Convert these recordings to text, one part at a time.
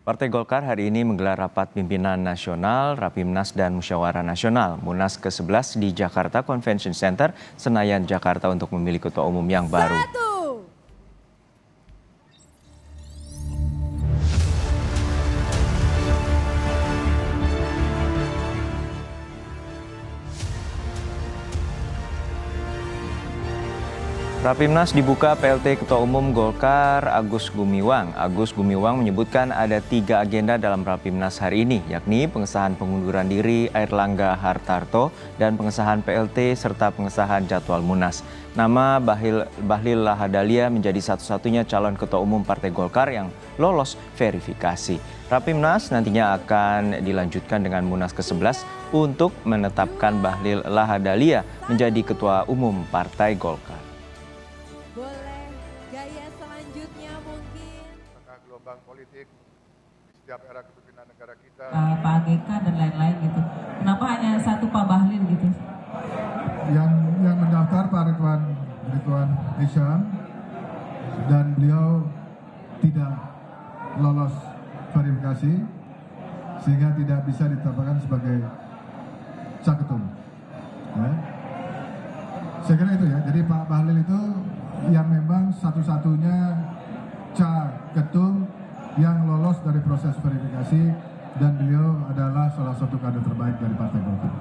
Partai Golkar hari ini menggelar rapat pimpinan nasional, Rapimnas dan Musyawarah Nasional Munas ke-11 di Jakarta Convention Center, Senayan, Jakarta untuk memilih ketua umum yang baru. Rapimnas dibuka PLT Ketua Umum Golkar Agus Gumiwang. Agus Gumiwang menyebutkan ada 3 agenda dalam Rapimnas hari ini, yakni pengesahan pengunduran diri Airlangga Hartarto dan pengesahan PLT serta pengesahan jadwal Munas. Nama Bahlil Lahadalia menjadi satu-satunya calon Ketua Umum Partai Golkar yang lolos verifikasi. Rapimnas nantinya akan dilanjutkan dengan Munas ke-11 untuk menetapkan Bahlil Lahadalia menjadi Ketua Umum Partai Golkar. Boleh gaya selanjutnya mungkin. Tengah gelombang politik di setiap era kepemimpinan negara kita. Pak AGK dan lain-lain gitu. Kenapa hanya satu Pak Bahlil gitu? Yang mendaftar Pak Ridwan Hisyam dan beliau tidak lolos verifikasi sehingga tidak bisa ditetapkan sebagai caketum. Ya. Saya kira itu ya. Jadi Pak Bahlil itu yang memang satu-satunya caketum yang lolos dari proses verifikasi dan beliau adalah salah satu kader terbaik dari Partai Golkar.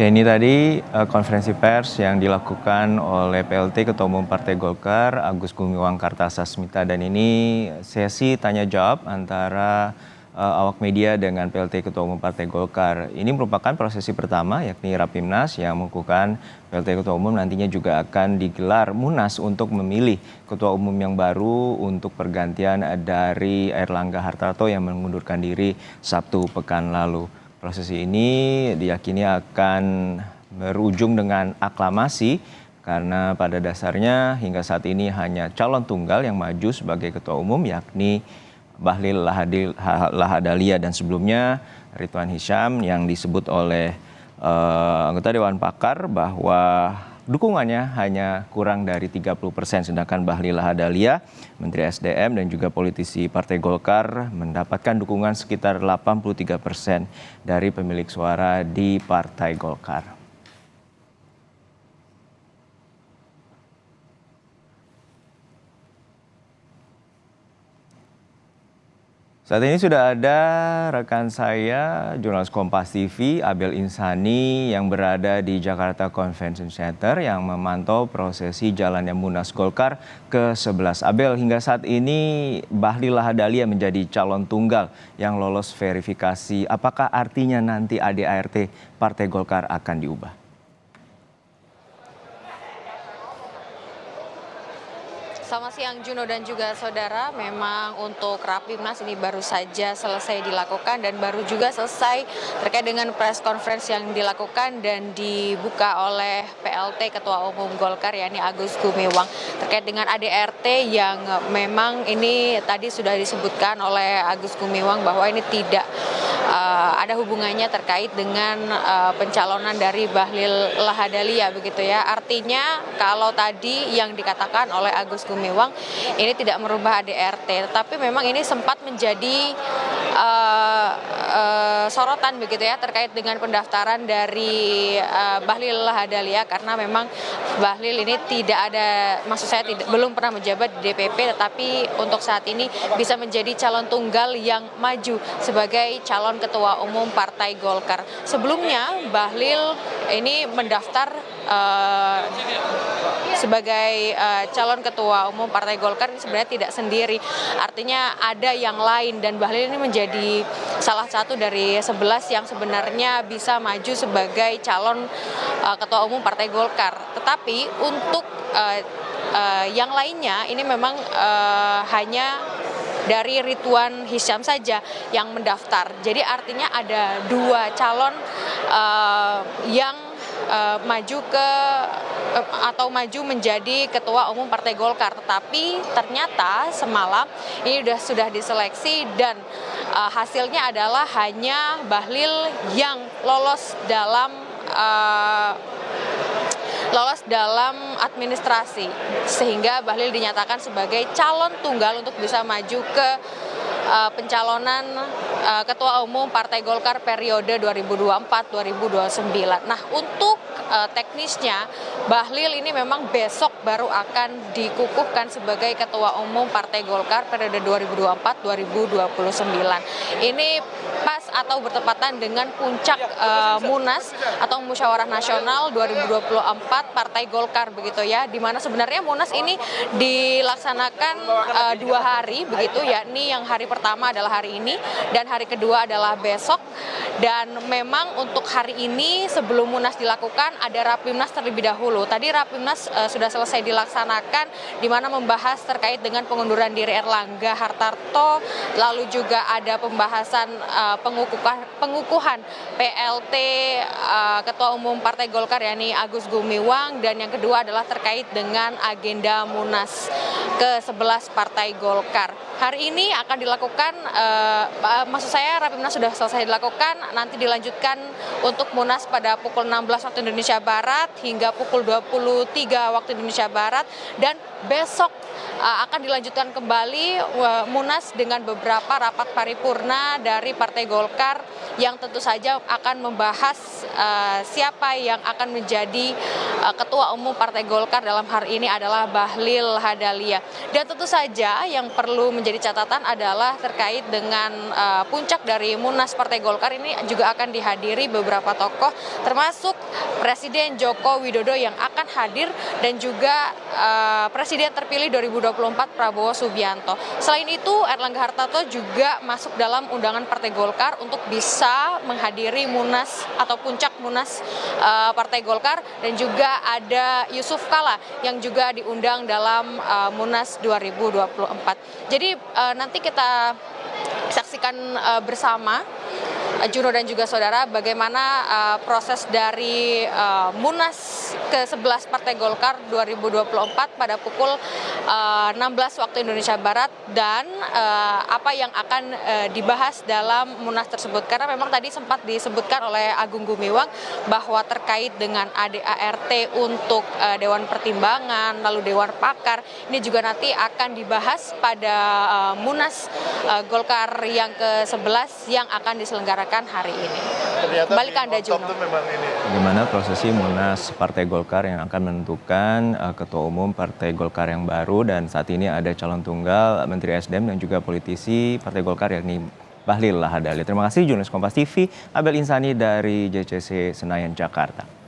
Ya, ini tadi konferensi pers yang dilakukan oleh PLT Ketua Umum Partai Golkar Agus Gumiwang Kartasasmita, dan ini sesi tanya jawab antara awak media dengan PLT Ketua Umum Partai Golkar. Ini merupakan prosesi pertama, yakni Rapimnas yang mengukuhkan PLT Ketua Umum nantinya juga akan digelar Munas untuk memilih Ketua Umum yang baru untuk pergantian dari Airlangga Hartarto yang mengundurkan diri Sabtu pekan lalu. Prosesi ini diyakini akan berujung dengan aklamasi karena pada dasarnya hingga saat ini hanya calon tunggal yang maju sebagai ketua umum, yakni Bahlil Lahadalia, dan sebelumnya Ridwan Hisyam yang disebut oleh anggota Dewan Pakar bahwa dukungannya hanya kurang dari 30%, sedangkan Bahlil Lahadalia, Menteri SDM dan juga politisi Partai Golkar, mendapatkan dukungan sekitar 83% dari pemilik suara di Partai Golkar. Saat ini sudah ada rekan saya, jurnalis Kompas TV, Abel Insani, yang berada di Jakarta Convention Center yang memantau prosesi jalannya Munas Golkar ke-11. Abel, hingga saat ini Bahlil Lahadalia menjadi calon tunggal yang lolos verifikasi. Apakah artinya nanti ADART Partai Golkar akan diubah? Selamat siang Juno dan juga saudara. Memang untuk Rapimnas ini baru saja selesai dilakukan dan baru juga selesai terkait dengan press conference yang dilakukan dan dibuka oleh PLT Ketua Umum Golkar, yakni Agus Gumiwang, terkait dengan ADART yang memang ini tadi sudah disebutkan oleh Agus Gumiwang bahwa ini tidak ada hubungannya terkait dengan pencalonan dari Bahlil Lahadalia, begitu ya. Artinya kalau tadi yang dikatakan oleh Agus Gumiwang ini tidak merubah ADART, tetapi memang ini sempat menjadi sorotan, begitu ya, terkait dengan pendaftaran dari Bahlil Lahadalia, karena memang Bahlil ini tidak ada, maksud saya belum pernah menjabat di DPP, tetapi untuk saat ini bisa menjadi calon tunggal yang maju sebagai calon ketua umum Partai Golkar. Sebelumnya Bahlil ini mendaftar sebagai calon ketua umum Partai Golkar ini sebenarnya tidak sendiri, artinya ada yang lain, dan Bahlil ini menjadi salah satu dari 11 yang sebenarnya bisa maju sebagai calon ketua umum Partai Golkar. Tetapi untuk yang lainnya ini memang hanya dari Ridwan Hisyam saja yang mendaftar. Jadi artinya ada 2 calon yang maju menjadi Ketua Umum Partai Golkar. Tetapi ternyata semalam ini sudah diseleksi dan hasilnya adalah hanya Bahlil yang lolos dalam administrasi, sehingga Bahlil dinyatakan sebagai calon tunggal untuk bisa maju ke pencalonan Ketua Umum Partai Golkar periode 2024-2029. Nah, untuk teknisnya Bahlil ini memang besok baru akan dikukuhkan sebagai Ketua Umum Partai Golkar periode 2024-2029. Ini pas atau bertepatan dengan puncak Munas atau Musyawarah Nasional 2024 Partai Golkar begitu ya, di mana sebenarnya Munas ini dilaksanakan 2 hari begitu, yakni yang hari pertama adalah hari ini dan hari kedua adalah besok. Dan memang untuk hari ini sebelum Munas dilakukan ada Rapimnas terlebih dahulu. Tadi Rapimnas sudah selesai dilaksanakan, di mana membahas terkait dengan pengunduran diri Erlangga Hartarto, lalu juga ada pembahasan pengukuhan PLT Ketua Umum Partai Golkar yakni Agus Gumiwang, dan yang kedua adalah terkait dengan agenda Munas ke-11 Partai Golkar. Hari ini akan dilakukan, Rapimnas sudah selesai dilakukan, nanti dilanjutkan untuk Munas pada pukul 16 waktu Indonesia Barat hingga pukul 23 waktu Indonesia Barat, dan besok akan dilanjutkan kembali Munas dengan beberapa rapat paripurna dari Partai Golkar yang tentu saja akan membahas siapa yang akan menjadi Ketua Umum Partai Golkar dalam hari ini adalah Bahlil Lahadalia. Dan tentu saja yang perlu menjadi catatan adalah terkait dengan puncak dari Munas Partai Golkar ini juga akan dihadiri beberapa tokoh, termasuk Presiden Joko Widodo yang akan hadir, dan juga Presiden terpilih 2024 Prabowo Subianto. Selain itu, Erlangga Hartarto juga masuk dalam undangan Partai Golkar untuk bisa menghadiri Munas atau puncak Munas Partai Golkar, dan juga ada Yusuf Kala yang juga diundang dalam Munas 2024. Jadi nanti kita saksikan bersama Juno dan juga saudara bagaimana proses dari Munas ke-11 Partai Golkar 2024 pada pukul 16 waktu Indonesia Barat, dan apa yang akan dibahas dalam Munas tersebut. Karena memang tadi sempat disebutkan oleh Agung Gumiwang bahwa terkait dengan ADART untuk Dewan Pertimbangan, lalu Dewan Pakar, ini juga nanti akan dibahas pada Munas Golkar yang ke-11 yang akan diselenggarakan hari ini. Balik ke Anda, Juno. Bagaimana prosesi Munas Partai Golkar yang akan menentukan Ketua Umum Partai Golkar yang baru, dan saat ini ada calon tunggal Menteri SDM dan juga politisi Partai Golkar yakni Bahlil Lahadalia. Terima kasih jurnalis Kompas TV Abel Insani dari JCC Senayan, Jakarta.